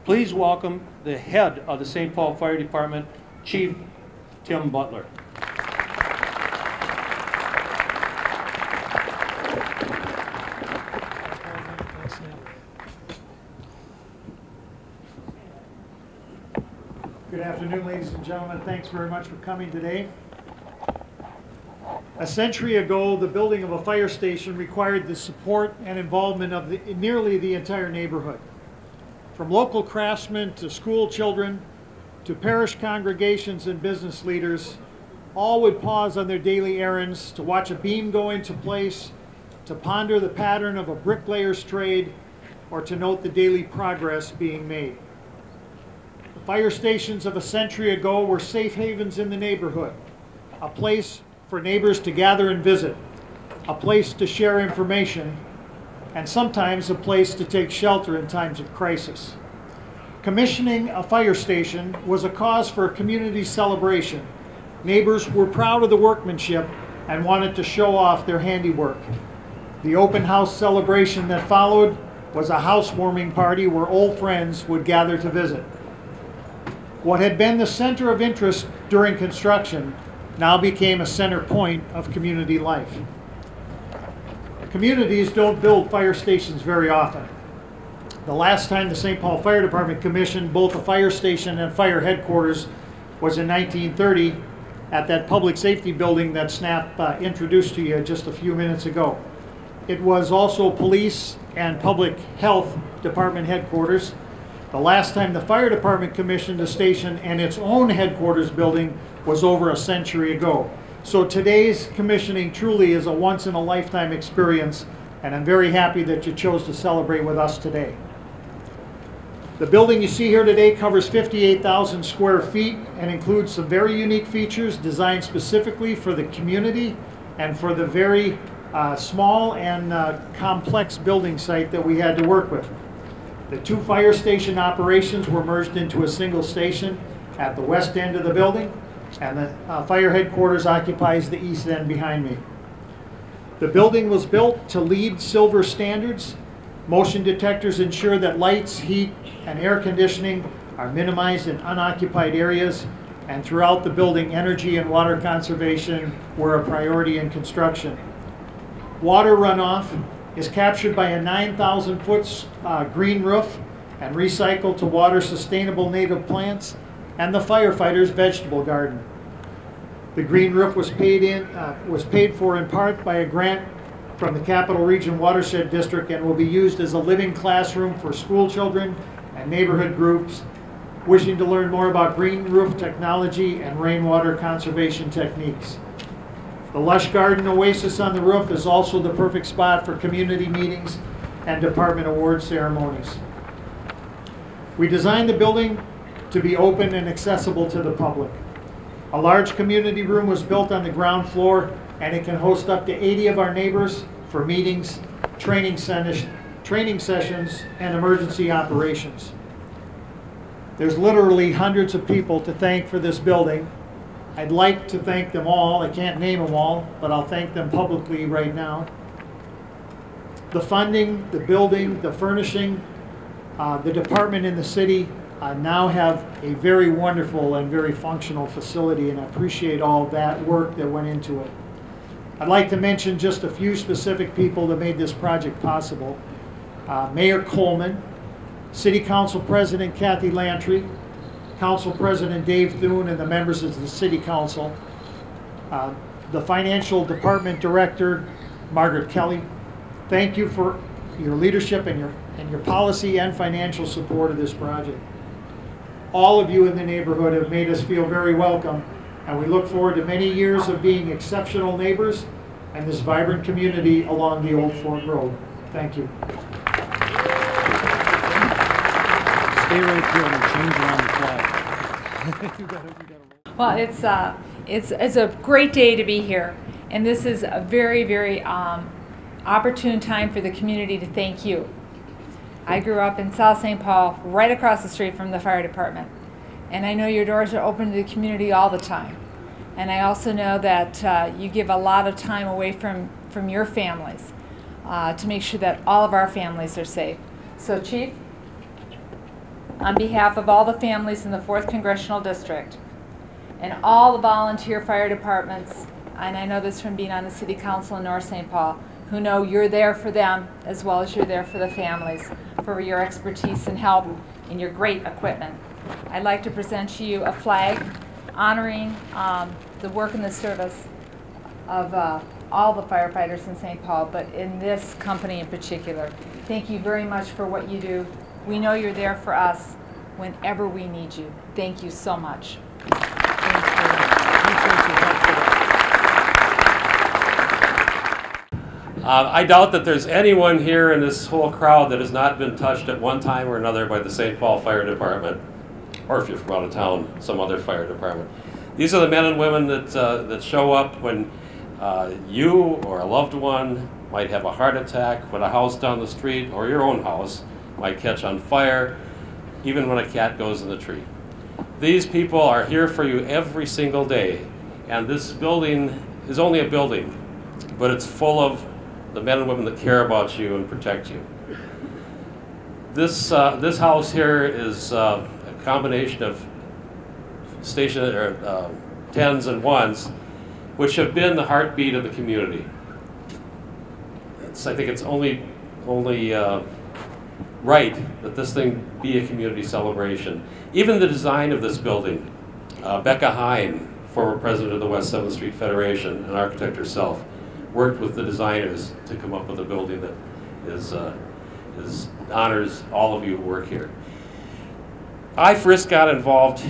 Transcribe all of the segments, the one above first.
Please welcome the head of the St. Paul Fire Department, Chief Tim Butler. Good afternoon, ladies and gentlemen. Thanks very much for coming today. A century ago, the building of a fire station required the support and involvement of nearly the entire neighborhood. From local craftsmen to school children to parish congregations and business leaders, all would pause on their daily errands to watch a beam go into place, to ponder the pattern of a bricklayer's trade, or to note the daily progress being made. The fire stations of a century ago were safe havens in the neighborhood, a place for neighbors to gather and visit, a place to share information, and sometimes a place to take shelter in times of crisis. Commissioning a fire station was a cause for a community celebration. Neighbors were proud of the workmanship and wanted to show off their handiwork. The open house celebration that followed was a housewarming party where old friends would gather to visit. What had been the center of interest during construction now became a center point of community life. Communities don't build fire stations very often. The last time the St. Paul Fire Department commissioned both a fire station and fire headquarters was in 1930 at that public safety building that Snap introduced to you just a few minutes ago. It was also police and public health department headquarters. The last time the fire department commissioned a station and its own headquarters building was over a century ago. So today's commissioning truly is a once-in-a-lifetime experience, and I'm very happy that you chose to celebrate with us today. The building you see here today covers 58,000 square feet and includes some very unique features designed specifically for the community and for the very small and complex building site that we had to work with. The two fire station operations were merged into a single station at the west end of the building, and the fire headquarters occupies the east end behind me. The building was built to LEED Silver standards. Motion detectors ensure that lights, heat, and air conditioning are minimized in unoccupied areas, and throughout the building, energy and water conservation were a priority in construction. Water runoff is captured by a 9,000-foot green roof and recycled to water sustainable native plants and the firefighters' vegetable garden. The green roof was paid for in part by a grant from the Capital Region Watershed District and will be used as a living classroom for school children and neighborhood groups wishing to learn more about green roof technology and rainwater conservation techniques. The lush garden oasis on the roof is also the perfect spot for community meetings and department award ceremonies. We designed the building to be open and accessible to the public. A large community room was built on the ground floor, and it can host up to 80 of our neighbors for meetings, training sessions, and emergency operations. There's literally hundreds of people to thank for this building. I'd like to thank them all. I can't name them all, but I'll thank them publicly right now. The funding, the building, the furnishing, the department in the city now have a very wonderful and very functional facility, and I appreciate all that work that went into it. I'd like to mention just a few specific people that made this project possible. Mayor Coleman, City Council President Kathy Lantry, Council President Dave Thune, and the members of the City Council, the Financial Department Director, Margaret Kelly. Thank you for your leadership and your policy and financial support of this project. All of you in the neighborhood have made us feel very welcome, and we look forward to many years of being exceptional neighbors and this vibrant community along the Old Fort Road. Thank you. Stay right there and change around the flag. Well, it's a great day to be here, and this is a very, very opportune time for the community to thank you. I grew up in South St. Paul, right across the street from the fire department, and I know your doors are open to the community all the time. And I also know that you give a lot of time away from your families to make sure that all of our families are safe. So, Chief? on behalf of all the families in the 4th Congressional District and all the volunteer fire departments, and I know this from being on the City Council in North St. Paul, who know you're there for them as well as you're there for the families, for your expertise and help and your great equipment. I'd like to present to you a flag honoring the work and the service of all the firefighters in St. Paul, but in this company in particular. Thank you very much for what you do. We know you're there for us whenever we need you. Thank you so much. I doubt that there's anyone here in this whole crowd that has not been touched at one time or another by the St. Paul Fire Department, or if you're from out of town, some other fire department. These are the men and women that show up when you or a loved one might have a heart attack, when a house down the street or your own house might catch on fire, even when a cat goes in the tree. These people are here for you every single day, and this building is only a building, but it's full of the men and women that care about you and protect you. This house here is a combination of station 10s and 1s, which have been the heartbeat of the community. I think it's only right that this thing be a community celebration. Even the design of this building, Becca Hine, former president of the West 7th Street Federation, an architect herself, worked with the designers to come up with a building that honors all of you who work here. I first got involved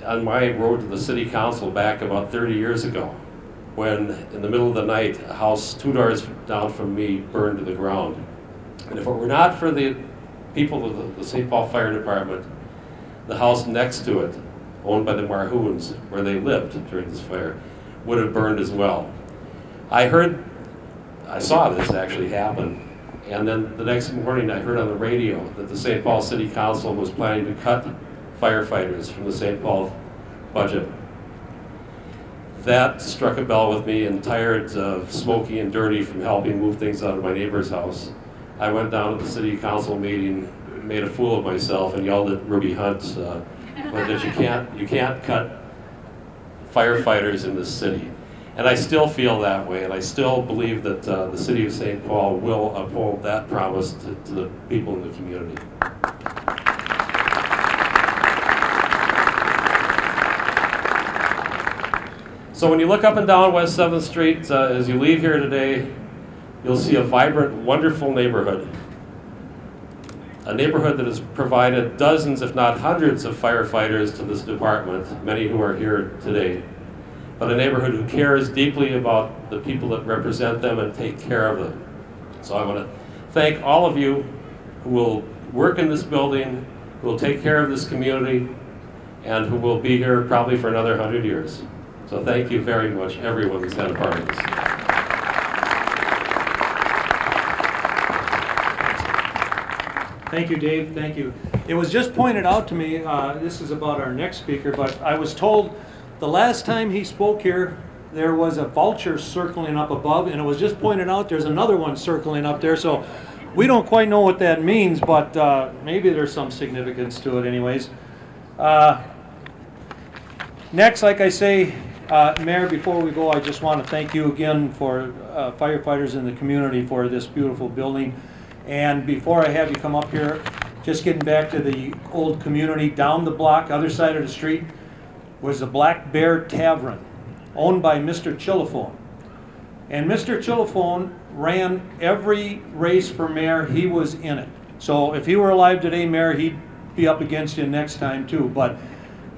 on my road to the city council back about 30 years ago, when in the middle of the night a house 2 doors down from me burned to the ground. And if it were not for the people of the St. Paul Fire Department, the house next to it, owned by the Marhoons, where they lived during this fire, would have burned as well. I saw this actually happen, and then the next morning I heard on the radio that the St. Paul City Council was planning to cut firefighters from the St. Paul budget. That struck a bell with me, and tired of smoky and dirty from helping move things out of my neighbor's house, I went down to the City Council meeting, made a fool of myself, and yelled at Ruby Hunt that you can't cut firefighters in this city. And I still feel that way, and I still believe that the City of St. Paul will uphold that promise to the people in the community. So when you look up and down West 7th Street, as you leave here today, you'll see a vibrant, wonderful neighborhood. A neighborhood that has provided dozens, if not hundreds, of firefighters to this department, many who are here today. But a neighborhood who cares deeply about the people that represent them and take care of them. So I want to thank all of you who will work in this building, who will take care of this community, and who will be here probably for another 100 years. So thank you very much, everyone who's had a part of this. Thank you, Dave. Thank you. It was just pointed out to me, this is about our next speaker, but I was told the last time he spoke here, there was a vulture circling up above, and it was just pointed out there's another one circling up there. So we don't quite know what that means, but maybe there's some significance to it anyways. Next, like I say, Mayor, before we go, I just want to thank you again for firefighters in the community for this beautiful building. And before I have you come up here, just getting back to the old community, down the block, other side of the street, was the Black Bear Tavern, owned by Mr. Chiliphone. And Mr. Chiliphone ran every race for mayor, he was in it. So if he were alive today, Mayor, he'd be up against you next time too. But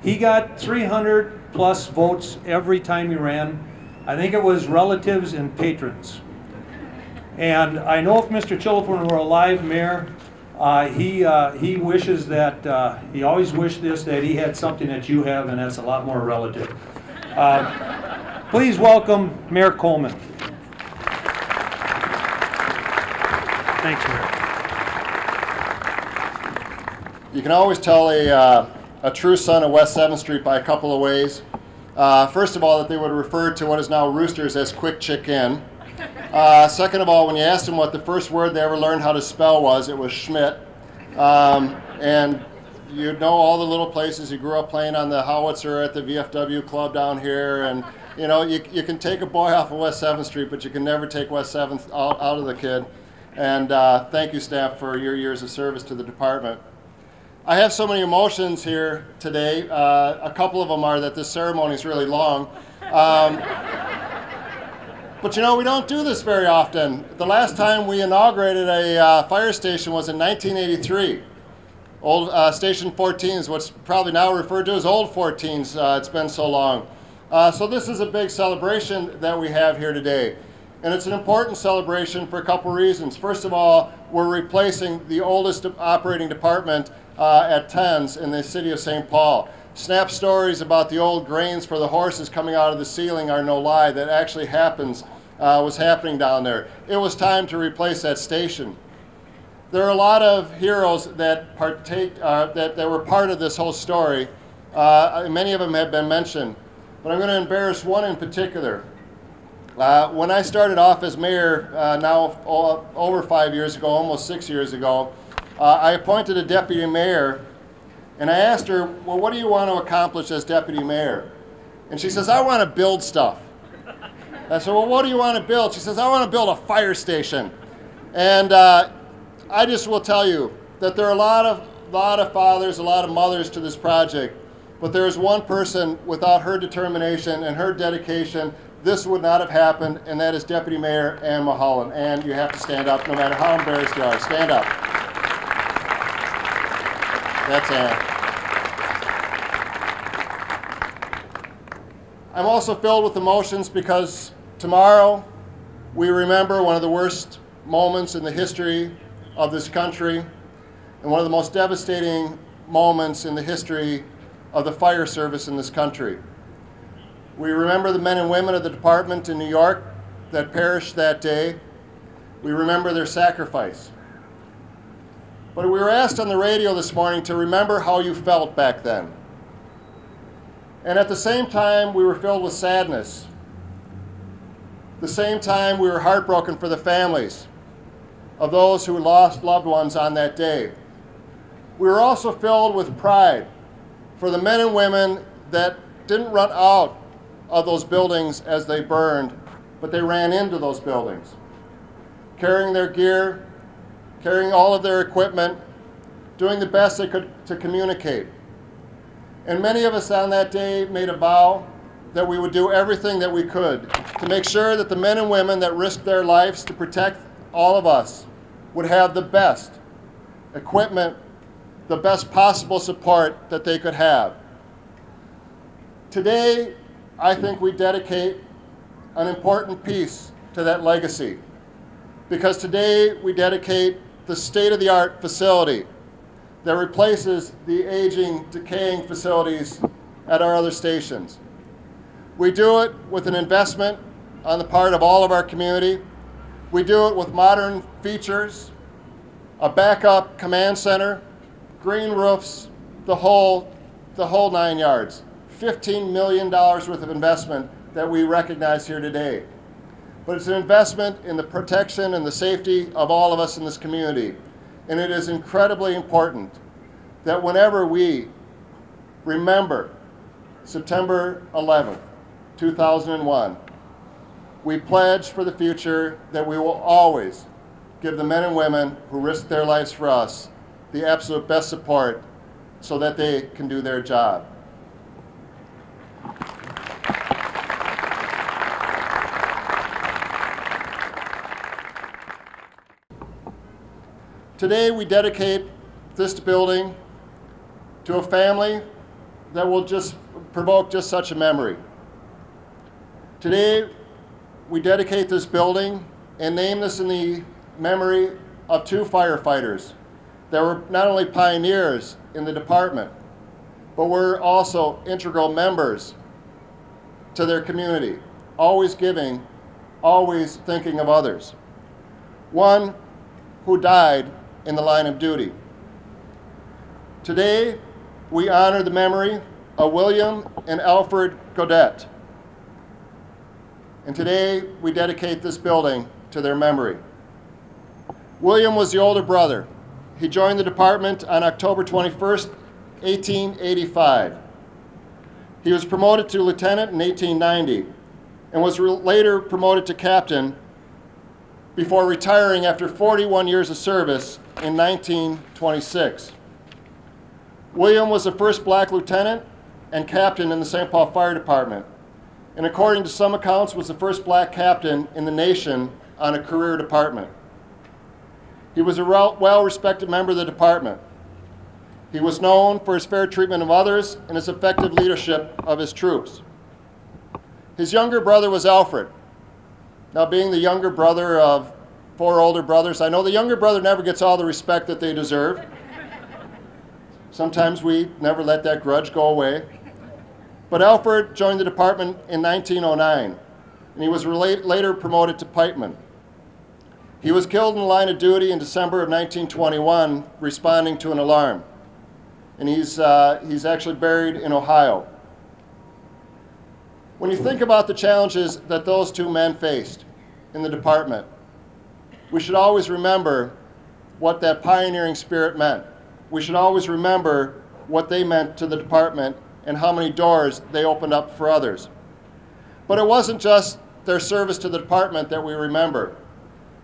he got 300 plus votes every time he ran. I think it was relatives and patrons. And I know if Mr. Chiliphone were alive, Mayor, he wishes that, he always wished this, that he had something that you have, and that's a lot more relative. Please welcome Mayor Coleman. Thanks, Mayor. You can always tell a true son of West 7th Street by a couple of ways. First of all, that they would refer to what is now Roosters as Quick Chicken. Second of all, when you asked them what the first word they ever learned how to spell was, it was Schmidt. And you know all the little places. You grew up playing on the howitzer at the VFW club down here, and you know, you can take a boy off of West 7th Street, but you can never take West 7th out of the kid. And thank you, staff, for your years of service to the department. I have so many emotions here today. A couple of them are that this ceremony is really long. But you know, we don't do this very often. The last time we inaugurated a fire station was in 1983. Old Station 14 is what's probably now referred to as Old 14s. It's been so long. So this is a big celebration that we have here today. And it's an important celebration for a couple reasons. First of all, we're replacing the oldest operating department at TENS in the city of St. Paul. Snap stories about the old grains for the horses coming out of the ceiling are no lie. That actually was happening down there. It was time to replace that station. There are a lot of heroes that that were part of this whole story. Many of them have been mentioned, but I'm going to embarrass one in particular. When I started off as mayor, now over 5 years ago, almost 6 years ago, I appointed a deputy mayor, and I asked her, well, what do you want to accomplish as deputy mayor? And she says, I want to build stuff. I said, well, what do you want to build? She says, I want to build a fire station. And I just will tell you that there are a lot of fathers, a lot of mothers to this project, but there is one person without her determination and her dedication, this would not have happened, and that is Deputy Mayor Ann Mulholland. Ann, you have to stand up no matter how embarrassed you are. Stand up. That's Ann. I'm also filled with emotions because tomorrow we remember one of the worst moments in the history of this country and one of the most devastating moments in the history of the fire service in this country. We remember the men and women of the department in New York that perished that day. We remember their sacrifice. But we were asked on the radio this morning to remember how you felt back then. And at the same time, we were filled with sadness. At the same time, we were heartbroken for the families of those who lost loved ones on that day. We were also filled with pride for the men and women that didn't run out of those buildings as they burned, but they ran into those buildings, carrying their gear, carrying all of their equipment, doing the best they could to communicate. And many of us on that day made a vow that we would do everything that we could to make sure that the men and women that risked their lives to protect all of us would have the best equipment, the best possible support that they could have. Today, I think we dedicate an important piece to that legacy, because today we dedicate the state-of-the-art facility that replaces the aging, decaying facilities at our other stations. We do it with an investment on the part of all of our community. We do it with modern features, a backup command center, green roofs, the whole 9 yards. $15 million worth of investment that we recognize here today. But it's an investment in the protection and the safety of all of us in this community. And it is incredibly important that whenever we remember September 11th, 2001, we pledge for the future that we will always give the men and women who risked their lives for us the absolute best support so that they can do their job. Today we dedicate this building to a family that will just provoke just such a memory. Today we dedicate this building and name this in the memory of two firefighters that were not only pioneers in the department, but were also integral members to their community, always giving, always thinking of others. One who died in the line of duty. Today, we honor the memory of William and Alfred Godet. And today, we dedicate this building to their memory. William was the older brother. He joined the department on October 21st, 1885. He was promoted to lieutenant in 1890 and was later promoted to captain before retiring after 41 years of service in 1926. William was the first black lieutenant and captain in the St. Paul Fire Department, and according to some accounts was the first black captain in the nation on a career department. He was a well-respected member of the department. He was known for his fair treatment of others and his effective leadership of his troops. His younger brother was Alfred. Now, being the younger brother of 4 older brothers, I know the younger brother never gets all the respect that they deserve. Sometimes we never let that grudge go away. But Alfred joined the department in 1909, and he was later promoted to pipeman. He was killed in the line of duty in December of 1921, responding to an alarm. And he's actually buried in Ohio. When you think about the challenges that those 2 men faced in the department, we should always remember what that pioneering spirit meant. We should always remember what they meant to the department and how many doors they opened up for others. But it wasn't just their service to the department that we remember.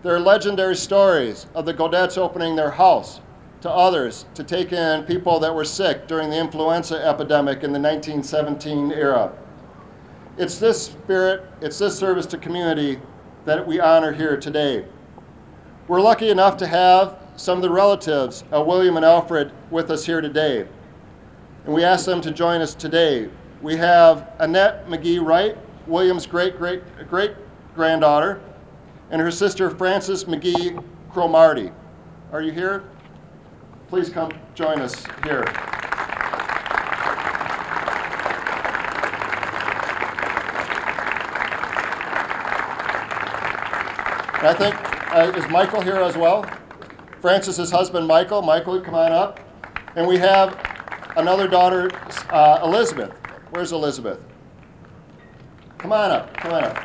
There are legendary stories of the Gaudets opening their house to others to take in people that were sick during the influenza epidemic in the 1917 era. It's this spirit, it's this service to community that we honor here today. We're lucky enough to have some of the relatives of William and Alfred with us here today, and we ask them to join us today. We have Annette McGee Wright, William's great-great-granddaughter, and her sister Frances McGee Cromarty. Are you here? Please come join us here. And I think, is Michael here as well? Francis's husband, Michael. Michael, come on up. And we have another daughter, Elizabeth. Where's Elizabeth? Come on up, come on up.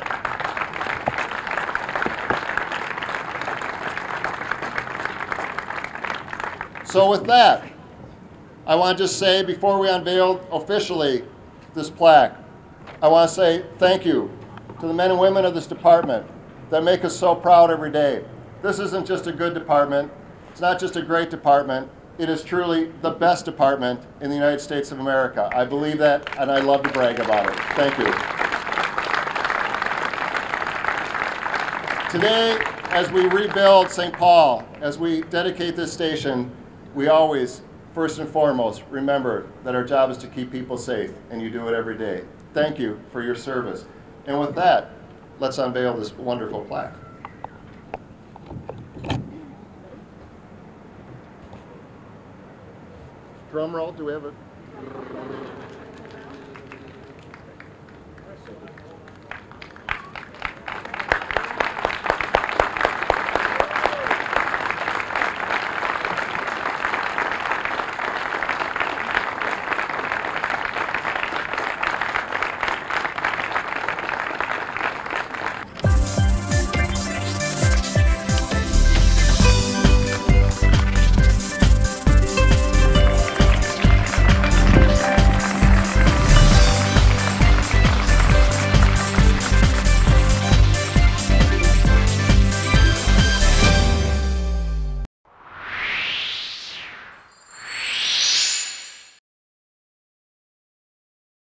So with that, I want to just say, before we unveil officially this plaque, I want to say thank you to the men and women of this department that make us so proud every day. This isn't just a good department. It's not just a great department. It is truly the best department in the United States of America. I believe that, and I love to brag about it. Thank you. Today, as we rebuild St. Paul, as we dedicate this station, we always, first and foremost, remember that our job is to keep people safe, and you do it every day. Thank you for your service. And with that, let's unveil this wonderful plaque. Drum roll, do we have a...